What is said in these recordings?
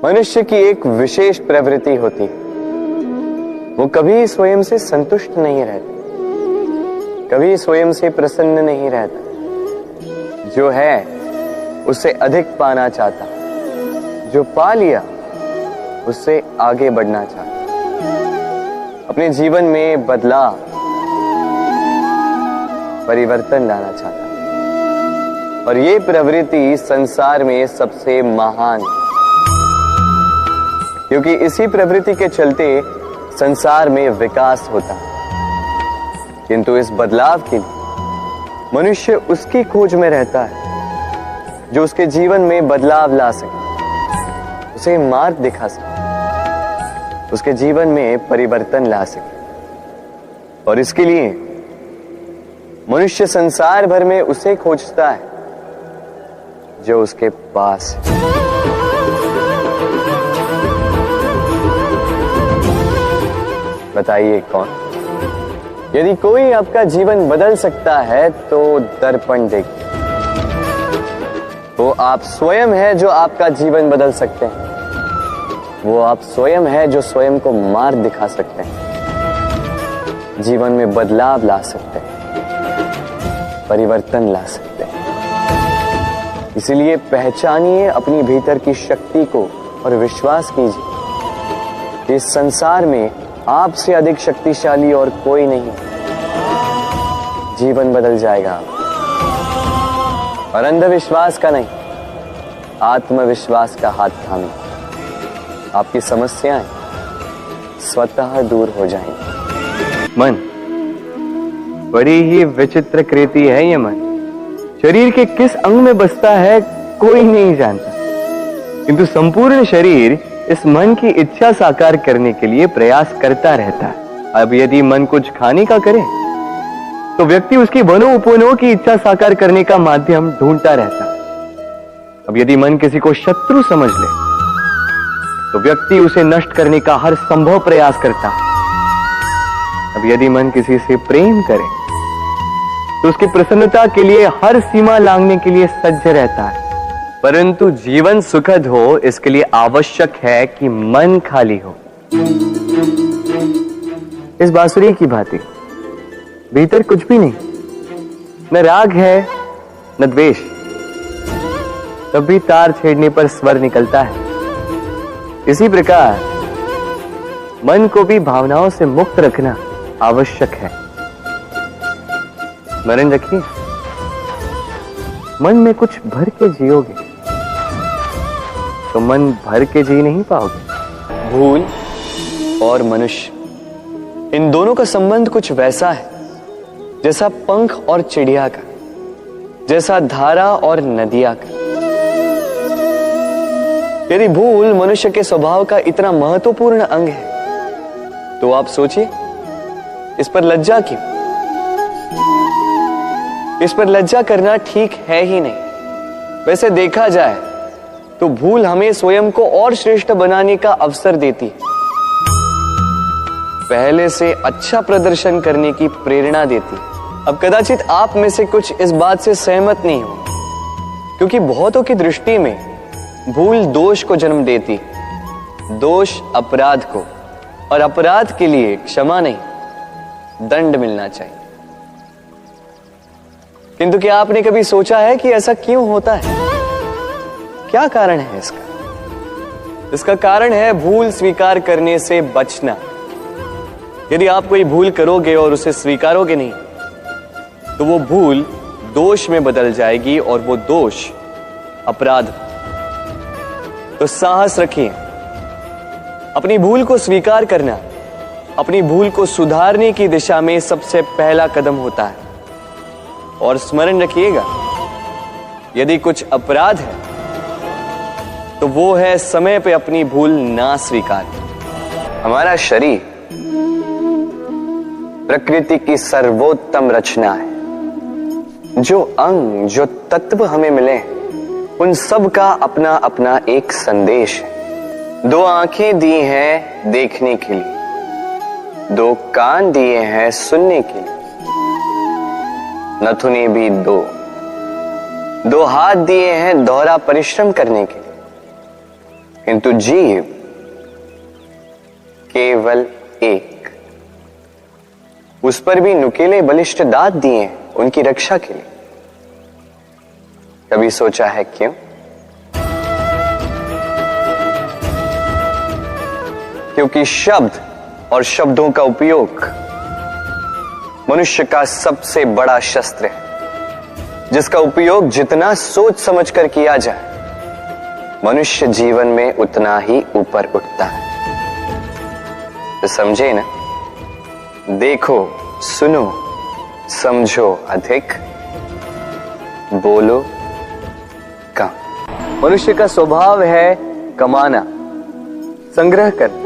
मनुष्य की एक विशेष प्रवृत्ति होती है, वो कभी स्वयं से संतुष्ट नहीं रहता, कभी स्वयं से प्रसन्न नहीं रहता। जो है उससे अधिक पाना चाहता, जो पा लिया उससे आगे बढ़ना चाहता, अपने जीवन में बदलाव परिवर्तन लाना चाहता। और ये प्रवृत्ति संसार में सबसे महान है, क्योंकि इसी प्रवृत्ति के चलते संसार में विकास होता है। किंतु इस बदलाव के लिए मनुष्य उसकी खोज में रहता है जो उसके जीवन में बदलाव ला सके, उसे मार्ग दिखा सके, उसके जीवन में परिवर्तन ला सके। और इसके लिए मनुष्य संसार भर में उसे खोजता है जो उसके पास है। बताइए कौन? यदि कोई आपका जीवन बदल सकता है तो दर्पण देखिए। वो आप स्वयं है जो आपका जीवन बदल सकते हैं। वो आप स्वयं है जो स्वयं को मार्ग दिखा सकते हैं, जीवन में बदलाव ला सकते हैं, परिवर्तन ला सकते हैं। इसलिए पहचानिए अपनी भीतर की शक्ति को और विश्वास कीजिए कि इस संसार में आपसे अधिक शक्तिशाली और कोई नहीं। जीवन बदल जाएगा और अंधविश्वास का नहीं, आत्मविश्वास का हाथ थामे आपकी समस्याएं स्वतः दूर हो जाएंगी। मन बड़ी ही विचित्र कृति है। ये मन शरीर के किस अंग में बसता है कोई नहीं जानता, किंतु संपूर्ण शरीर इस मन की इच्छा साकार करने के लिए प्रयास करता रहता है। अब यदि मन कुछ खाने का करे तो व्यक्ति उसकी बनो उपनो की इच्छा साकार करने का माध्यम ढूंढता रहता है। अब यदि मन किसी को शत्रु समझ ले तो व्यक्ति उसे नष्ट करने का हर संभव प्रयास करता है। अब यदि मन किसी से प्रेम करे तो उसकी प्रसन्नता के लिए हर सीमा लांघने के लिए सज्ज रहता है। परंतु जीवन सुखद हो इसके लिए आवश्यक है कि मन खाली हो। इस बांसुरी की भांति भीतर कुछ भी नहीं, न राग है न द्वेष, तब भी तार छेड़ने पर स्वर निकलता है। इसी प्रकार मन को भी भावनाओं से मुक्त रखना आवश्यक है। स्मरण रखिए, मन में कुछ भर के जियोगे तो मन भर के जी नहीं पाओगे। भूल और मनुष्य, इन दोनों का संबंध कुछ वैसा है जैसा पंख और चिड़िया का, जैसा धारा और नदिया का। यदि भूल मनुष्य के स्वभाव का इतना महत्वपूर्ण अंग है तो आप सोचिए, इस पर लज्जा क्यों? इस पर लज्जा करना ठीक है ही नहीं। वैसे देखा जाए तो भूल हमें स्वयं को और श्रेष्ठ बनाने का अवसर देती है, पहले से अच्छा प्रदर्शन करने की प्रेरणा देती है। अब कदाचित आप में से कुछ इस बात से सहमत नहीं हो, क्योंकि बहुतों की दृष्टि में भूल दोष को जन्म देती, दोष अपराध को, और अपराध के लिए क्षमा नहीं दंड मिलना चाहिए। किंतु क्या आपने कभी सोचा है कि ऐसा क्यों होता है? क्या कारण है इसका? इसका कारण है भूल स्वीकार करने से बचना। यदि आप कोई भूल करोगे और उसे स्वीकारोगे नहीं तो वो भूल दोष में बदल जाएगी और वो दोष अपराध। तो साहस रखिए, अपनी भूल को स्वीकार करना अपनी भूल को सुधारने की दिशा में सबसे पहला कदम होता है। और स्मरण रखिएगा, यदि कुछ अपराध है तो वो है समय पे अपनी भूल ना स्वीकार। हमारा शरीर प्रकृति की सर्वोत्तम रचना है। जो अंग, जो तत्व हमें मिले उन सब का अपना अपना एक संदेश है। 2 आंखें दी हैं देखने के लिए, 2 कान दिए हैं सुनने के लिए, नथुने भी 2 हाथ दिए हैं दोहरा परिश्रम करने के लिए, किंतु जीव केवल एक। उस पर भी नुकीले बलिष्ठ दांत दिए उनकी रक्षा के लिए। कभी सोचा है क्यों? क्योंकि शब्द और शब्दों का उपयोग मनुष्य का सबसे बड़ा शस्त्र है, जिसका उपयोग जितना सोच समझ कर किया जाए, मनुष्य जीवन में उतना ही ऊपर उठता है। तो समझे ना? देखो, सुनो, समझो अधिक, बोलो कम। मनुष्य का स्वभाव है कमाना, संग्रह करना,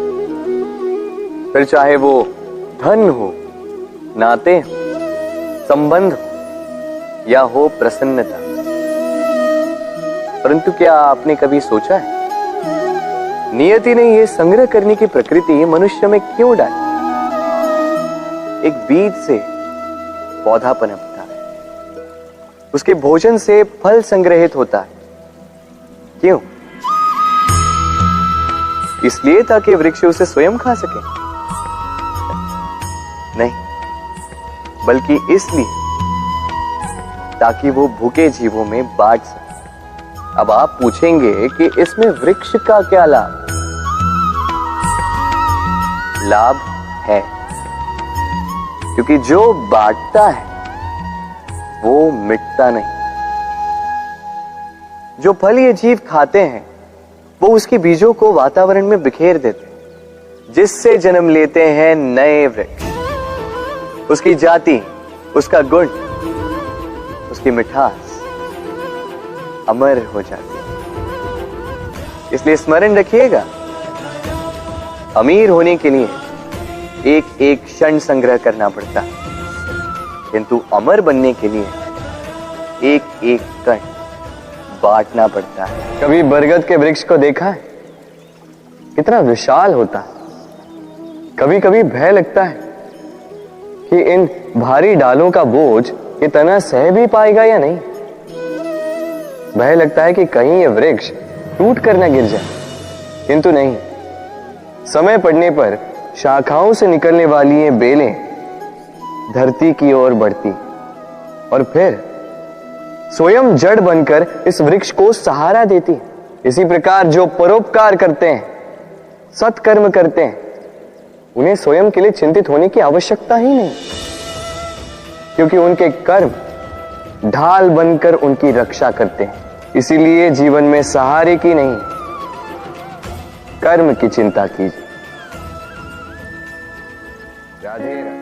फिर चाहे वो धन हो, नाते हो, संबंध हो या हो प्रसन्नता। परंतु क्या आपने कभी सोचा है, नियति ने यह संग्रह करने की प्रकृति मनुष्य में क्यों डाली? एक बीज से पौधा पनपता है, उसके भोजन से फल संग्रहित होता है। क्यों? इसलिए ताकि वृक्ष उसे स्वयं खा सके? नहीं, बल्कि इसलिए ताकि वो भूखे जीवों में बांट सके। अब आप पूछेंगे कि इसमें वृक्ष का क्या लाभ? लाभ है, क्योंकि जो बांटता है वो मिटता नहीं। जो फल ये जीव खाते हैं वो उसके बीजों को वातावरण में बिखेर देते हैं, जिससे जन्म लेते हैं नए वृक्ष। उसकी जाति, उसका गुण, उसकी मिठास अमर हो जाती है। इसलिए स्मरण रखिएगा, अमीर होने के लिए एक एक क्षण संग्रह करना पड़ता है, किंतु अमर बनने के लिए एक एक कण बांटना पड़ता है। कभी बरगद के वृक्ष को देखा है? कितना विशाल होता है। कभी कभी भय लगता है कि इन भारी डालों का बोझ ये तना सह भी पाएगा या नहीं। भय लगता है कि कहीं ये वृक्ष टूट कर न गिर जाए, किंतु नहीं। समय पड़ने पर शाखाओं से निकलने वाली ये बेलें धरती की ओर बढ़ती और फिर स्वयं जड़ बनकर इस वृक्ष को सहारा देती। इसी प्रकार जो परोपकार करते हैं, सत्कर्म करते हैं, उन्हें स्वयं के लिए चिंतित होने की आवश्यकता ही नहीं, क्योंकि उनके कर्म ढाल बनकर उनकी रक्षा करते हैं। इसीलिए जीवन में सहारे की नहीं, कर्म की चिंता कीजिए। राधे राधे।